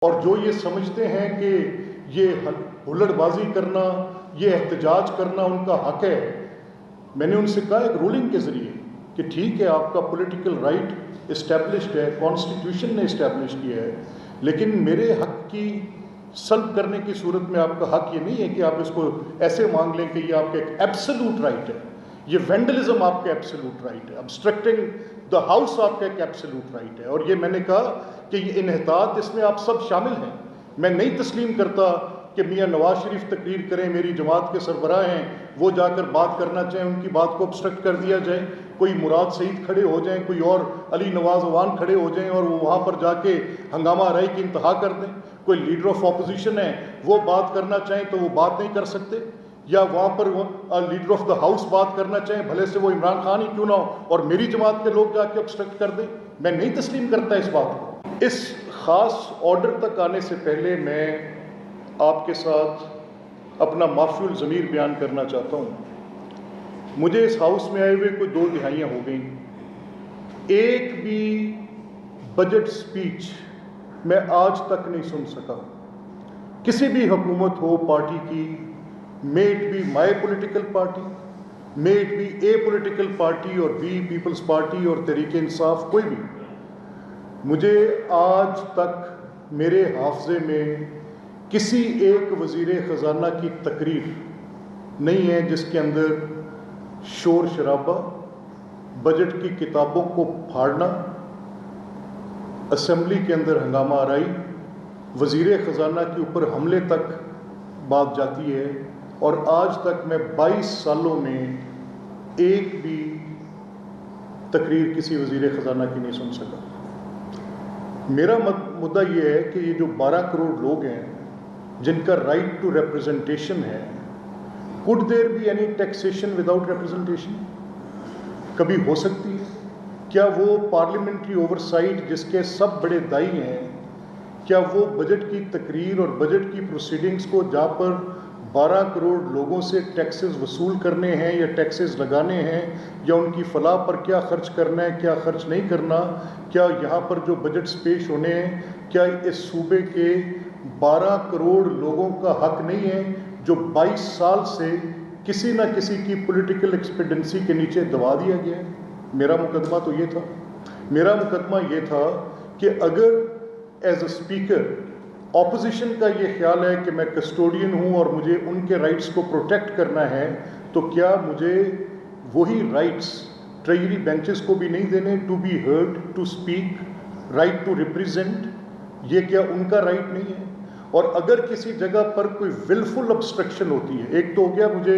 اور جو یہ سمجھتے ہیں کہ یہ ہلڑ بازی کرنا، یہ احتجاج کرنا ان کا حق ہے، میں نے ان سے کہا ایک رولنگ کے ذریعے کہ ٹھیک ہے آپ کا پولیٹیکل رائٹ اسٹیبلشڈ ہے، کانسٹیٹیوشن نے اسٹیبلش کیا ہے، لیکن میرے حق کی سلب کرنے کی صورت میں آپ کا حق یہ نہیں ہے کہ آپ اس کو ایسے مانگ لیں کہ یہ آپ کا ایک ایبسلوٹ رائٹ ہے، یہ وینڈلزم آپ کا ایبسلوٹ رائٹ ہے، ابسٹرکٹنگ دا ہاؤس آپ کا ایک ایبسلوٹ رائٹ ہے۔ اور یہ میں نے کہا کہ یہ انحطاط اس میں آپ سب شامل ہیں۔ میں نہیں تسلیم کرتا کہ میاں نواز شریف تقریر کریں، میری جماعت کے سربراہ ہیں، وہ جا کر بات کرنا چاہیں، ان کی بات کو ابسٹرکٹ کر دیا جائے، کوئی مراد سعید کھڑے ہو جائیں، کوئی اور علی نواز اوان کھڑے ہو جائیں اور وہ وہاں پر جا کے ہنگامہ آرائی کی انتہا کر دیں، کوئی لیڈر آف اپوزیشن ہے وہ بات کرنا چاہیں تو وہ بات نہیں کر سکتے، یا وہاں پر لیڈر آف دا ہاؤس بات کرنا چاہیں بھلے سے وہ عمران خان ہی کیوں نہ ہو اور میری جماعت کے لوگ جا کے ابسٹرکٹ کر دیں۔ میں نہیں تسلیم کرتا اس بات کو۔ اس خاص آرڈر تک آنے سے پہلے میں آپ کے ساتھ اپنا معافی الضمیر بیان کرنا چاہتا ہوں۔ مجھے اس ہاؤس میں آئے ہوئے کوئی 2 دہائیاں ہو گئیں، ایک بھی بجٹ سپیچ میں آج تک نہیں سن سکا، کسی بھی حکومت ہو پارٹی کی، may it be my political party, may it be a political party اور بی پیپلز پارٹی اور تحریک انصاف، کوئی بھی، مجھے آج تک میرے حافظے میں کسی ایک وزیر خزانہ کی تقریر نہیں ہے جس کے اندر شور شرابہ، بجٹ کی کتابوں کو پھاڑنا، اسمبلی کے اندر ہنگامہ آرائی، وزیر خزانہ کے اوپر حملے تک بات جاتی ہے، اور آج تک میں 22 سالوں میں ایک بھی تقریر کسی وزیر خزانہ کی نہیں سن سکا۔ میرا مدعا یہ ہے کہ یہ جو 12 کروڑ لوگ ہیں جن کا رائٹ ٹو ریپرزنٹیشن ہے، could there be any taxation without representation؟ کبھی ہو سکتی ہے؟ کیا وہ پارلیمنٹری اوورسائٹ جس کے سب بڑے دائی ہیں، کیا وہ بجٹ کی تقریر اور بجٹ کی پروسیڈنگز کو جہاں پر 12 کروڑ لوگوں سے ٹیکسز وصول کرنے ہیں یا ٹیکسز لگانے ہیں، یا ان کی فلاح پر کیا خرچ کرنا ہے، کیا خرچ نہیں کرنا، کیا یہاں پر جو بجٹس پیش ہونے ہیں، کیا اس صوبے کے 12 کروڑ لوگوں کا حق نہیں ہے جو 22 سال سے کسی نہ کسی کی پولیٹیکل ایکسپیڈنسی کے نیچے دبا دیا گیا ہے؟ میرا مقدمہ تو یہ تھا، میرا مقدمہ یہ تھا کہ اگر ایز اے اسپیکر اپوزیشن کا یہ خیال ہے کہ میں کسٹوڈین ہوں اور مجھے ان کے رائٹس کو پروٹیکٹ کرنا ہے، تو کیا مجھے وہی رائٹس ٹریجری بینچز کو بھی نہیں دینے، to be heard, to speak, right to represent? یہ کیا ان کا رائٹ نہیں ہے؟ اور اگر کسی جگہ پر کوئی ولفل obstruction ہوتی ہے، ایک تو ہو گیا،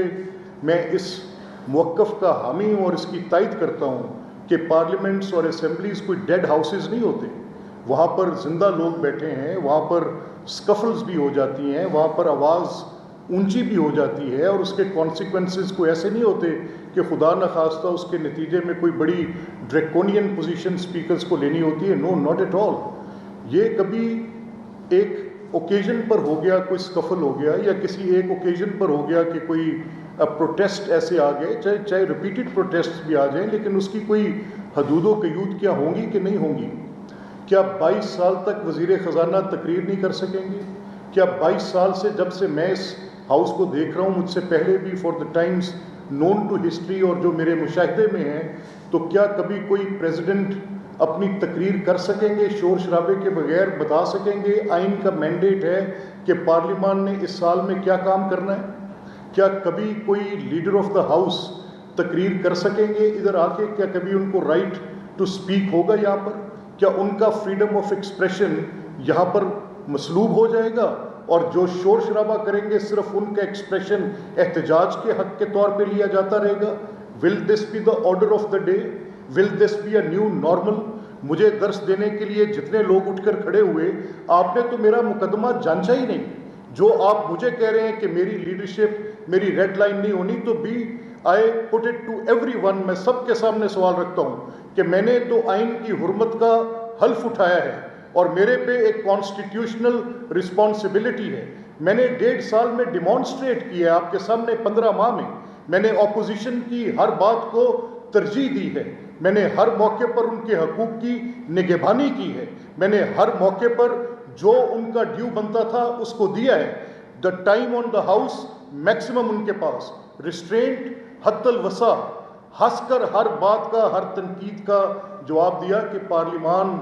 میں اس موقف کا حامی ہوں اور اس کی تائید کرتا ہوں کہ پارلیمنٹس اور اسمبلیز کوئی ڈیڈ ہاؤسز نہیں ہوتے، وہاں پر زندہ لوگ بیٹھے ہیں، وہاں پر سکفلز بھی ہو جاتی ہیں، وہاں پر آواز اونچی بھی ہو جاتی ہے، اور اس کے کانسیکوینسز کوئی ایسے نہیں ہوتے کہ خدا نخواستہ اس کے نتیجے میں کوئی بڑی ڈریکونین پوزیشن سپیکرز کو لینی ہوتی ہے۔ نو، ناٹ ایٹ آل۔ یہ کبھی ایک اوکیزن پر ہو گیا، کوئی سکفل ہو گیا، یا کسی ایک اوکیزن پر ہو گیا کہ کوئی پروٹیسٹ ایسے آ گئے، چاہے ریپیٹڈ پروٹیسٹ بھی آ جائیں، لیکن اس کی کوئی حدود و قیود کیا ہوں گی کہ نہیں ہوں گی؟ کیا 22 سال تک وزیر خزانہ تقریر نہیں کر سکیں گے؟ کیا 22 سال سے جب سے میں اس ہاؤس کو دیکھ رہا ہوں، مجھ سے پہلے بھی for the times known to history اور جو میرے مشاہدے میں ہیں، تو کیا کبھی کوئی پریزیڈنٹ اپنی تقریر کر سکیں گے شور شرابے کے بغیر، بتا سکیں گے آئین کا مینڈیٹ ہے کہ پارلیمان نے اس سال میں کیا کام کرنا ہے؟ کیا کبھی کوئی لیڈر آف دا ہاؤس تقریر کر سکیں گے ادھر آ کے؟ کیا کبھی ان کو رائٹ ٹو سپیک ہوگا یہاں پر؟ کیا ان کا فریڈم آف ایکسپریشن یہاں پر مسلوب ہو جائے گا، اور جو شور شرابہ کریں گے صرف ان کا ایکسپریشن احتجاج کے حق کے طور پہ لیا جاتا رہے گا؟ Will this be the order of the day? Will this be a new normal? مجھے درس دینے کے لیے جتنے لوگ اٹھ کر کھڑے ہوئے، آپ نے تو میرا مقدمہ جانچا ہی نہیں۔ جو آپ مجھے کہہ رہے ہیں کہ میری لیڈرشپ، میری ریڈ لائن نہیں ہونی، تو I put it to everyone, میں سب کے سامنے سوال رکھتا ہوں کہ میں نے تو آئین کی حرمت کا حلف اٹھایا ہے، اور میرے پہ ایک کانسٹیٹیوشنل رسپانسبلٹی ہے۔ میں نے 1.5 سال میں ڈیمانسٹریٹ کیا ہے آپ کے سامنے، 15 ماہ میں نے اپوزیشن کی ہر بات کو ترجیح دی ہے، میں نے ہر موقع پر ان کے حقوق کی نگہبانی کی ہے، میں نے ہر موقع پر جو ان کا ڈیو بنتا تھا اس کو دیا ہے. The time on the house maximum ان کے پاس ریسٹرینٹ حد الوسع, ہنس کر ہر بات کا, ہر تنقید کا جواب دیا کہ پارلیمان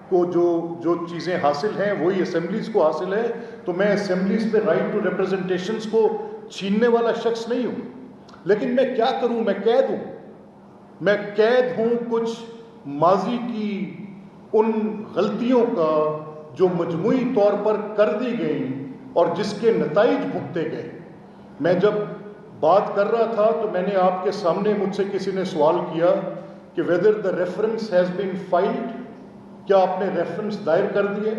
کو جو چیزیں حاصل ہیں وہی اسمبلیز کو حاصل ہے. تو میں اسمبلیز پہ رائٹ ٹو ریپرزنٹیشنز کو چھیننے والا شخص نہیں ہوں. لیکن میں کیا کروں, میں قید ہوں کچھ ماضی کی ان غلطیوں کا جو مجموعی طور پر کر دی گئیں اور جس کے نتائج بھگتے گئے. میں جب بات کر رہا تھا تو میں نے آپ کے سامنے مجھ سے کسی نے سوال کیا کہ whether the reference has been filed, کیا آپ نے ریفرنس دائر کر دیے.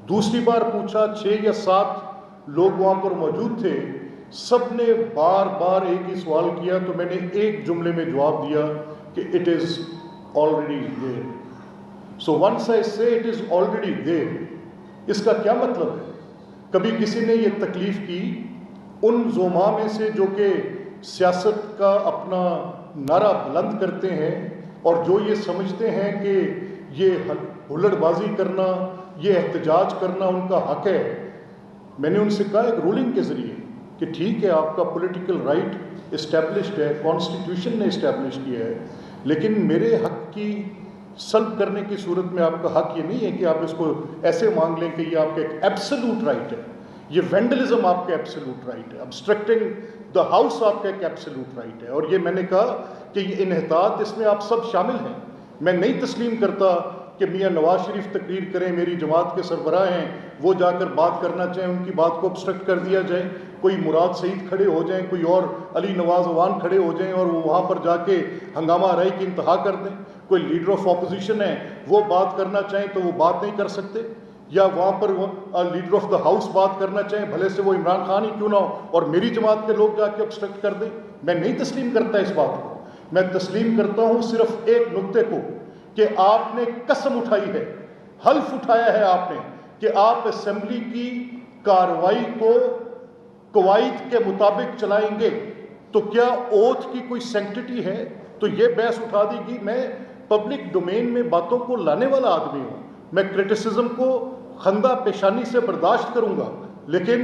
دوسری بار پوچھا, 6 یا 7 لوگ وہاں پر موجود تھے, سب نے بار بار ایک ہی سوال کیا. تو میں نے ایک جملے میں جواب دیا کہ it is already there. So once I say it is already there, اس کا کیا مطلب ہے؟ کبھی کسی نے یہ تکلیف کی ان زعماء میں سے جو کہ سیاست کا اپنا نعرہ بلند کرتے ہیں اور جو یہ سمجھتے ہیں کہ یہ ہلڑ بازی کرنا, یہ احتجاج کرنا ان کا حق ہے. میں نے ان سے کہا ایک رولنگ کے ذریعے کہ ٹھیک ہے آپ کا پولیٹیکل رائٹ اسٹیبلشڈ ہے, کانسٹیٹیوشن نے اسٹیبلش کیا ہے, لیکن میرے حق کی سلب کرنے کی صورت میں آپ کا حق یہ نہیں ہے کہ آپ اس کو ایسے مانگ لیں کہ یہ آپ کا ایک ایبسلوٹ رائٹ ہے. یہ وینڈلزم آپ کا ایبسلوٹ رائٹ ہے, ابسٹرکٹنگ دا ہاؤس آپ کا ایک ایبسلوٹ رائٹ ہے. اور یہ میں نے کہا کہ یہ انحطاط اس میں آپ سب شامل ہیں. میں نہیں تسلیم کرتا کہ میاں نواز شریف تقریر کریں, میری جماعت کے سربراہ ہیں وہ جا کر بات کرنا چاہیں, ان کی بات کو ابسٹرکٹ کر دیا جائے, کوئی مراد سعید کھڑے ہو جائیں, کوئی اور علی نواز اوان کھڑے ہو جائیں اور وہ وہاں پر جا کے ہنگامہ آرائی کی انتہا کر دیں. کوئی لیڈر آف اپوزیشن ہے وہ بات کرنا چاہیں تو وہ بات نہیں کر سکتے, یا وہاں پر لیڈر آف دا ہاؤس بات کرنا چاہیں بھلے سے وہ عمران خان ہی کیوں نہ ہو اور میری جماعت کے لوگ جا کے ابسٹرکٹ کر دیں. میں نہیں تسلیم کرتا اس بات کو. میں تسلیم کرتا ہوں صرف ایک نقطے کو کہ آپ نے قسم اٹھائی ہے, حلف اٹھایا ہے آپ نے کہ آپ اسمبلی کی کارروائی کو قواعد کے مطابق چلائیں گے. تو کیا اوتھ کی کوئی سینکٹیٹی ہے؟ تو یہ بحث اٹھا دی گئی. میں پبلک ڈومین میں باتوں کو لانے والا آدمی ہوں, میں کرٹیسزم کو خندہ پیشانی سے برداشت کروں گا, لیکن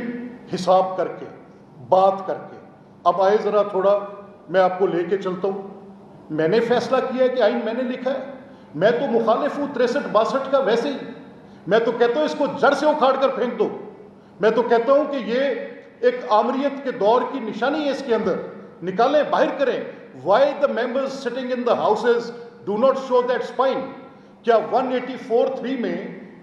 حساب کر کے, بات کر کے. اب آئے ذرا تھوڑا میں آپ کو لے کے چلتا ہوں. میں نے فیصلہ کیا ہے کہ آئین میں نے لکھا ہے, میں تو مخالف ہوں 63-62 کا ویسے ہی. میں تو کہتا ہوں اس کو جڑ سے اکھاڑ کر پھینک دو. میں تو کہتا ہوں کہ یہ ایک آمریت کے دور کی نشانی ہے, اس کے اندر نکالیں, باہر کریں. Why the members sitting in the houses do not show that spine? کیا 184(3) میں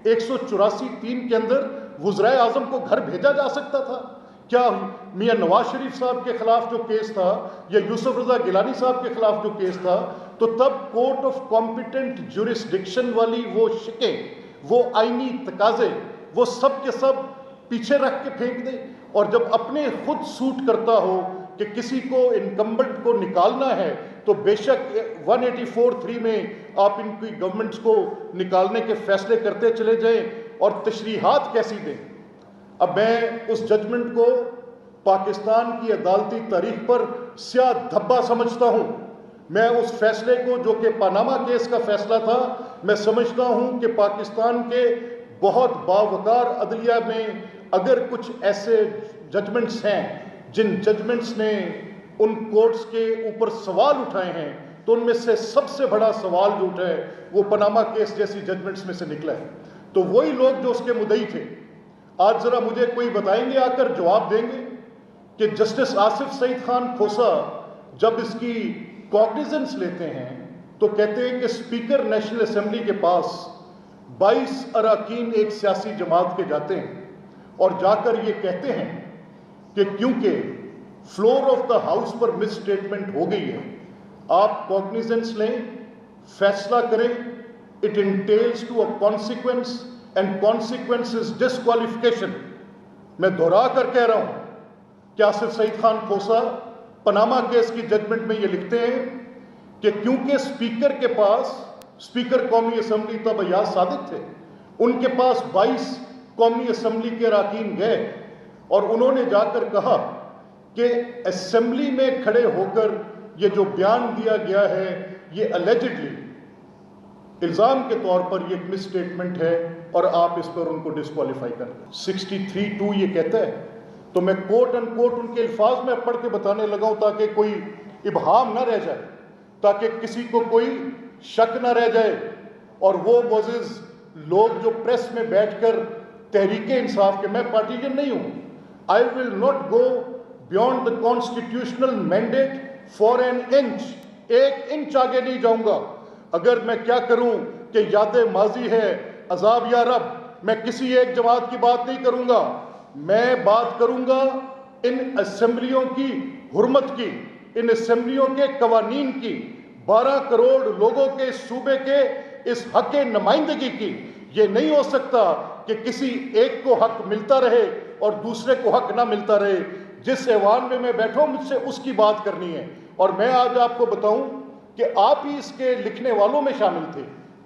184(3) کے اندر وزرائے اعظم کو گھر بھیجا جا سکتا تھا؟ کیا میاں نواز شریف صاحب کے خلاف جو کیس تھا یا یوسف رضا گیلانی صاحب کے خلاف جو کیس تھا, تو تب کورٹ آف کمپیٹنٹ جورسڈکشن والی وہ شکیں, وہ آئینی تقاضے, وہ سب کے سب پیچھے رکھ کے پھینک دیں؟ اور جب اپنے خود سوٹ کرتا ہو کہ کسی کو انکمبنٹ کو نکالنا ہے تو بے شک 184(3) میں آپ ان کی گورنمنٹس کو نکالنے کے فیصلے کرتے چلے جائیں اور تشریحات کیسی دیں. اب میں اس ججمنٹ کو پاکستان کی عدالتی تاریخ پر سیاہ دھبا سمجھتا ہوں. میں اس فیصلے کو جو کہ پاناما کیس کا فیصلہ تھا, میں سمجھتا ہوں کہ پاکستان کے بہت باوقار عدلیہ میں اگر کچھ ایسے ججمنٹس ہیں جن ججمنٹس نے ان کورٹس کے اوپر سوال اٹھائے ہیں, تو ان میں سے سب سے بڑا سوال جو اٹھا ہے وہ پاناما کیس جیسی ججمنٹس میں سے نکلا ہے. تو وہی لوگ جو اس کے مدعی تھے, آج ذرا مجھے کوئی بتائیں گے, آ کر جواب دیں گے کہ جسٹس آصف سعید خان کھوسا جب اس کی کاگنیزنس لیتے ہیں تو کہتے ہیں کہ اسپیکر نیشنل اسمبلی کے پاس 22 اراکین ایک سیاسی جماعت کے جاتے ہیں اور جا کر یہ کہتے ہیں کہ کیونکہ فلور آف دا ہاؤس پر مس اسٹیٹمنٹ ہو گئی ہے, آپ کاگنیزنس لیں, فیصلہ کریں. It entails to a consequence and consequence is disqualification. میں دہرا کر کہہ رہا ہوں کہ آصف سعید خان کھوسا پاناما کیس کی ججمنٹ میں یہ لکھتے ہیں کہ کیونکہ اسپیکر کے پاس, اسپیکر قومی اسمبلی تب ایاز صادق تھے, ان کے پاس 22 قومی اسمبلی کے اراکین گئے اور انہوں نے جا کر کہا کہ اسمبلی میں کھڑے ہو کر یہ جو بیان دیا گیا ہے یہ الیجڈلی الزام کے طور پر یہ ایک مس اسٹیٹمنٹ ہے, اور آپ اس پر ان کو ڈسکوالیفائی کر دیں۔ 63(2) یہ کہتا ہے، تو میں کوٹ ان کوٹ ان کے الفاظ میں پڑھ کے بتانے لگا ہوں تاکہ کوئی ابہام نہ رہ جائے، تاکہ کسی کو کوئی شک نہ رہ جائے، اور وہ معزز لوگ جو پریس میں بیٹھ کر تحریک انصاف کے، میں پارٹیجن نہیں ہوں، I will not go beyond the constitutional mandate for an inch، ایک انچ آگے نہیں جاؤں گا۔ اگر میں کیا کروں کہ یاد ماضی ہے عذاب یا رب، میں کسی ایک جماعت کی بات نہیں کروں گا، میں بات کروں گا ان اسمبلیوں کی حرمت کی، ان اسمبلیوں کے قوانین کی، 12 کروڑ لوگوں کے اس صوبے کے اس حق نمائندگی کی۔ یہ نہیں ہو سکتا کہ کسی ایک کو حق ملتا رہے اور دوسرے کو حق نہ ملتا رہے۔ جس ایوان میں میں بیٹھا ہوں، مجھ سے اس کی بات کرنی ہے، اور میں آج آپ کو بتاؤں کہ آپ ہی اس کے لکھنے والوں میں شامل تھے،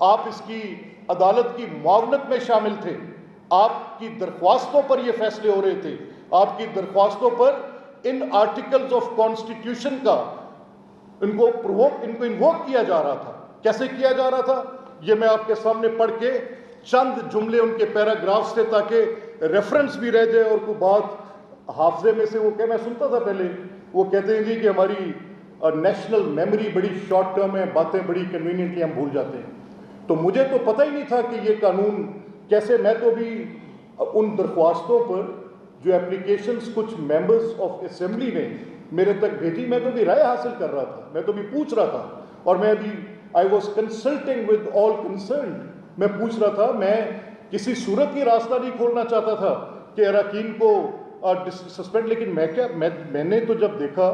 آپ اس کی عدالت کی معاونت میں شامل تھے، آپ کی درخواستوں پر یہ فیصلے ہو رہے تھے، آپ کی درخواستوں پر ان آرٹیکلز آف کانسٹیٹیوشن کا ان کو انووک کیا جا رہا تھا۔ کیسے کیا جا رہا تھا یہ میں آپ کے سامنے پڑھ کے چند جملے ان کے پیراگراف سے، تاکہ ریفرنس بھی رہ جائے اور کوئی بات حافظے میں سے وہ کہ میں سنتا تھا پہلے، وہ کہتے ہیں جی کہ ہماری نیشنل میموری بڑی شارٹ ٹرم ہے، باتیں بڑی کنوینئنٹلی ہم بھول جاتے ہیں۔ تو مجھے تو پتہ ہی نہیں تھا کہ یہ قانون کیسے، میں تو بھی ان درخواستوں پر جو اپلیکیشنز کچھ ممبرز آف اسمبلی نے میرے تک بھیجی، میں تو بھی رائے حاصل کر رہا تھا، میں تو بھی پوچھ رہا تھا، اور میں بھی I was consulting with all concerned, میں پوچھ رہا تھا، میں کسی صورت کی راستہ نہیں کھولنا چاہتا تھا کہ اراکین کو سسپینڈ، لیکن میں نے تو جب دیکھا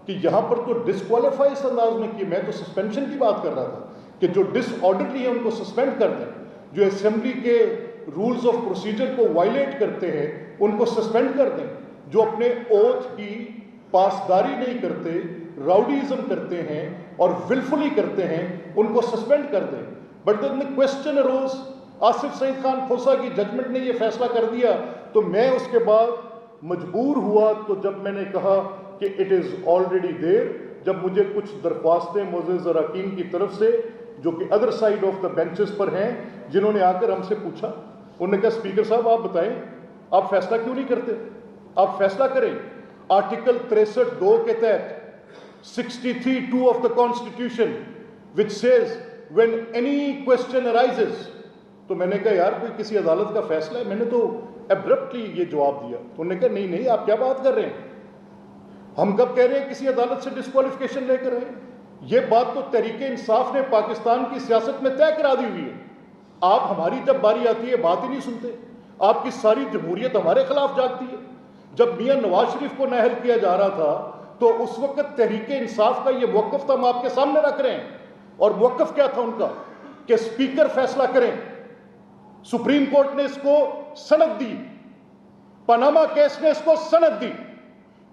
کہ یہاں پر تو ڈسکوالیفائی اس انداز میں کی، میں تو سسپینشن کی بات کر رہا تھا کہ جو ڈس آرڈرلی ہیں ان کو سسپینڈ کر دیں، جو اسمبلی کے رولز آف پروسیجر کو وائلیٹ کرتے ہیں ان کو سسپینڈ کر دیں، جو اپنے اوتھ کی پاسداری نہیں کرتے، راؤڈیزم کرتے ہیں اور ولفلی کرتے ہیں، ان کو سسپینڈ کر دیں۔ But then the question arose، Asif Saeed Khan Khosa کی ججمنٹ نے یہ فیصلہ کر دیا، تو میں اس کے بعد مجبور ہوا، تو جب میں نے کہا کہ اٹ از آلریڈی دیر، جب مجھے کچھ درخواستیں معزز اراکین کی طرف سے جو کہ other side of the benches پر ہیں، جنہوں نے آ کر ہم سے پوچھا، انہوں نے کہا اسپیکر صاحب آپ بتائیں آپ فیصلہ کیوں نہیں کرتے، آپ فیصلہ کریں۔ آرٹیکل 63(2) کے تحت 63(2) of the constitution which says when any question arises، تو میں نے کہا یار کوئی کسی عدالت کا فیصلہ ہے، میں نے تو ایبرپٹلی یہ جواب دیا، تو انہوں نے کہا نہیں آپ کیا بات کر رہے ہیں، ہم کب کہہ رہے ہیں کسی عدالت سے ڈسکوالیفیکیشن لے کر آئے، یہ بات تو تحریک انصاف نے پاکستان کی سیاست میں طے کرا دی ہوئی ہے، آپ ہماری جب باری آتی ہے بات ہی نہیں سنتے، آپ کی ساری جمہوریت ہمارے خلاف جاگتی ہے۔ جب میاں نواز شریف کو نااہل کیا جا رہا تھا تو اس وقت تحریک انصاف کا یہ موقف تھا، ہم آپ کے سامنے رکھ رہے ہیں، اور موقف کیا تھا ان کا کہ اسپیکر فیصلہ کریں۔ سپریم کورٹ نے اس کو سند دی، پاناما کیس نے اس کو سند دی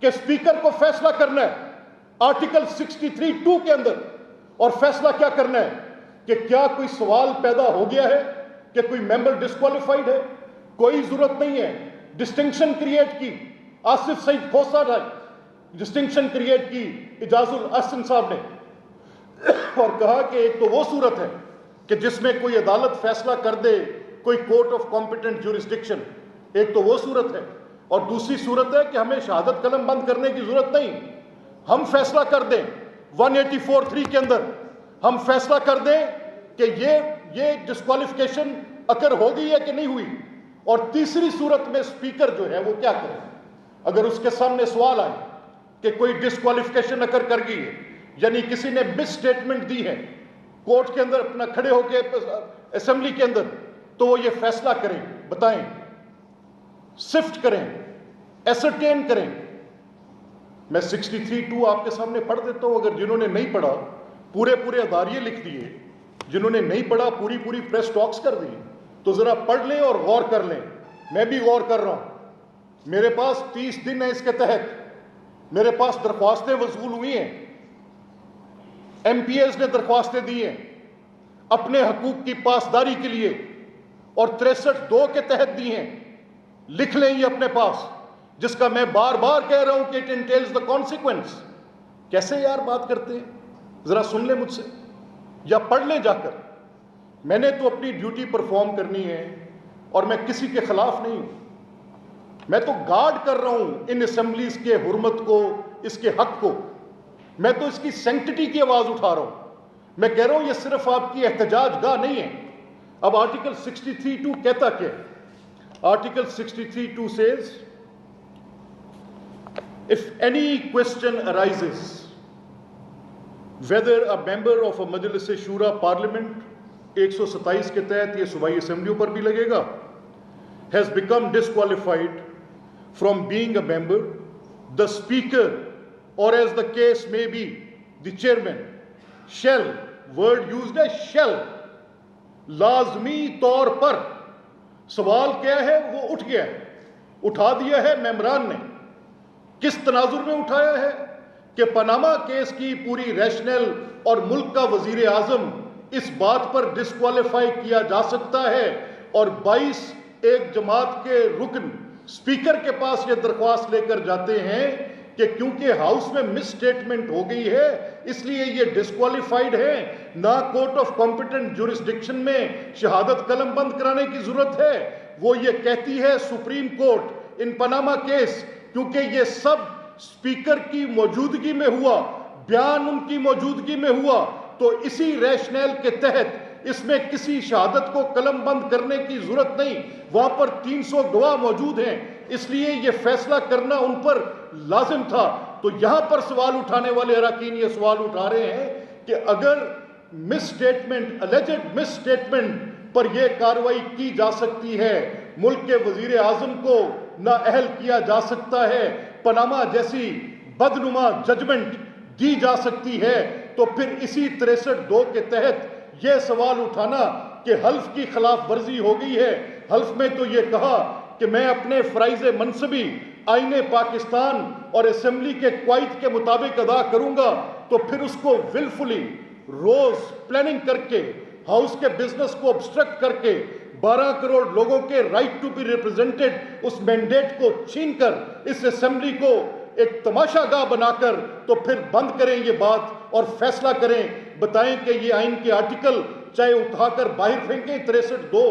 کہ اسپیکر کو فیصلہ کرنا ہے آرٹیکل 63(2) کے اندر، اور فیصلہ کیا کرنا ہے کہ کیا کوئی سوال پیدا ہو گیا ہے کہ کوئی ممبر ڈسکوالیفائڈ ہے، کوئی ضرورت نہیں ہے، ڈسٹنکشن کریٹ کی آصف سعید کھوسہ نے، ڈسٹنکشن کریٹ کی اعجاز الاحسن صاحب نے، اور کہا کہ ایک تو وہ صورت ہے کہ جس میں کوئی عدالت فیصلہ کر دے، کوئی کورٹ آف کمپیٹنٹ جورسڈکشن، ایک تو وہ صورت ہے، اور دوسری صورت ہے کہ ہمیں شہادت قلم بند کرنے کی ضرورت نہیں، ہم فیصلہ کر دیں 184(3) کے اندر ہم فیصلہ کر دیں کہ یہ ڈسکوالیفیکیشن اکر ہو گئی ہے کہ نہیں ہوئی، اور تیسری صورت میں اسپیکر جو ہے وہ کیا کرے اگر اس کے سامنے سوال آئے کہ کوئی ڈسکوالیفیکیشن اکر کر گئی ہے، یعنی کسی نے مس اسٹیٹمنٹ دی ہے کورٹ کے اندر اپنا کھڑے ہو کے اسمبلی کے اندر، تو وہ یہ فیصلہ کریں، بتائیں، سفٹ کریں، ایسرٹین کریں۔ میں 63(2) آپ کے سامنے پڑھ دیتا ہوں، اگر جنہوں نے نہیں پڑھا پورے اداریے لکھ دیے، جنہوں نے نہیں پڑھا پوری پریس ٹاکس کر دی، تو ذرا پڑھ لیں اور غور کر لیں۔ میں بھی غور کر رہا ہوں، میرے پاس 30 دن ہیں، اس کے تحت میرے پاس درخواستیں وصول ہوئی ہیں، ایم پی ایز نے درخواستیں دی ہیں اپنے حقوق کی پاسداری کے لیے، اور 63(2) کے تحت دی ہیں، لکھ لیں یہ اپنے پاس، جس کا میں بار بار کہہ رہا ہوں کہ اٹ انٹیلز دا کانسیکوینس۔ کیسے یار بات کرتے ہیں، ذرا سن لیں مجھ سے یا پڑھ لیں جا کر۔ میں نے تو اپنی ڈیوٹی پرفارم کرنی ہے، اور میں کسی کے خلاف نہیں ہوں. میں تو گارڈ کر رہا ہوں ان اسمبلیز کے حرمت کو, اس کے حق کو. میں تو اس کی سینکٹٹی کی آواز اٹھا رہا ہوں. میں کہہ رہا ہوں یہ صرف آپ کی احتجاج گاہ نہیں ہے. اب آرٹیکل 63(2) کہتا کیا ہے؟ Article 63(2) says, if any question arises whether a member of a Majlis Shura Parliament, 127 کے تحت یہ صوبائی اسمبلیوں پر بھی لگے گا, has become disqualified from being a member, the speaker, or as the case may be, the chairman, shall, word used ہے shall, لازمی طور پر. سوال کیا ہے؟ وہ اٹھ گیا ہے, اٹھا دیا ہے ممبران نے. کس تناظر میں اٹھایا ہے؟ کہ پاناما کیس کی پوری ریشنل اور ملک کا وزیر اعظم اس بات پر ڈسکوالیفائی کیا جا سکتا ہے, اور 22 ایک جماعت کے رکن اسپیکر کے پاس یہ درخواست لے کر جاتے ہیں کہ کیونکہ ہاؤس میں مس اسٹیٹمنٹ ہو گئی ہے اس لیے یہ ڈسکوالیفائڈ ہے. نہ کورٹ آف کمپیٹنٹ جورسڈکشن میں شہادت قلم بند کرانے کی ضرورت ہے. وہ یہ کہتی ہے سپریم کورٹ ان پاناما کیس, کیونکہ یہ سب اسپیکر کی موجودگی میں ہوا, بیان ان کی موجودگی میں ہوا, تو اسی ریشنل کے تحت اس میں کسی شہادت کو قلم بند کرنے کی ضرورت نہیں. وہاں پر 300 گواہ موجود ہیں, اس لیے یہ فیصلہ کرنا ان پر لازم تھا. تو یہاں پر سوال اٹھانے والے اراکین یہ سوال اٹھا رہے ہیں کہ اگر مس اسٹیٹمنٹ, الیجڈ مس اسٹیٹمنٹ پر یہ کارروائی کی جا سکتی ہے, ملک کے وزیر اعظم کو نااہل کیا جا سکتا ہے, پاناما جیسی بدنما ججمنٹ دی جا سکتی ہے, تو پھر اسی 63(2) کے تحت یہ سوال اٹھانا کہ حلف کی خلاف ورزی ہو گئی ہے. حلف میں تو یہ کہا کہ میں اپنے فرائض منصبی آئین پاکستان اور اسمبلی کے قواعد کے مطابق ادا کروں گا, تو پھر اس کو ولفلی روز پلاننگ کر کے, ہاؤس کے بزنس کو obstruct کر کے, 12 کروڑ لوگوں کے رائٹ ٹو بی ریپرزینٹڈ اس مینڈیٹ کو چھین کر اس اسمبلی کو ایک تماشا گاہ بنا کر, تو پھر بند کریں یہ بات اور فیصلہ کریں. بتائیں کہ یہ آئین کے آرٹیکل چاہے اٹھا کر باہر پھینکیں, 63(2)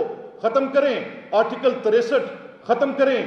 ختم کریں, آرٹیکل 63 ختم کریں,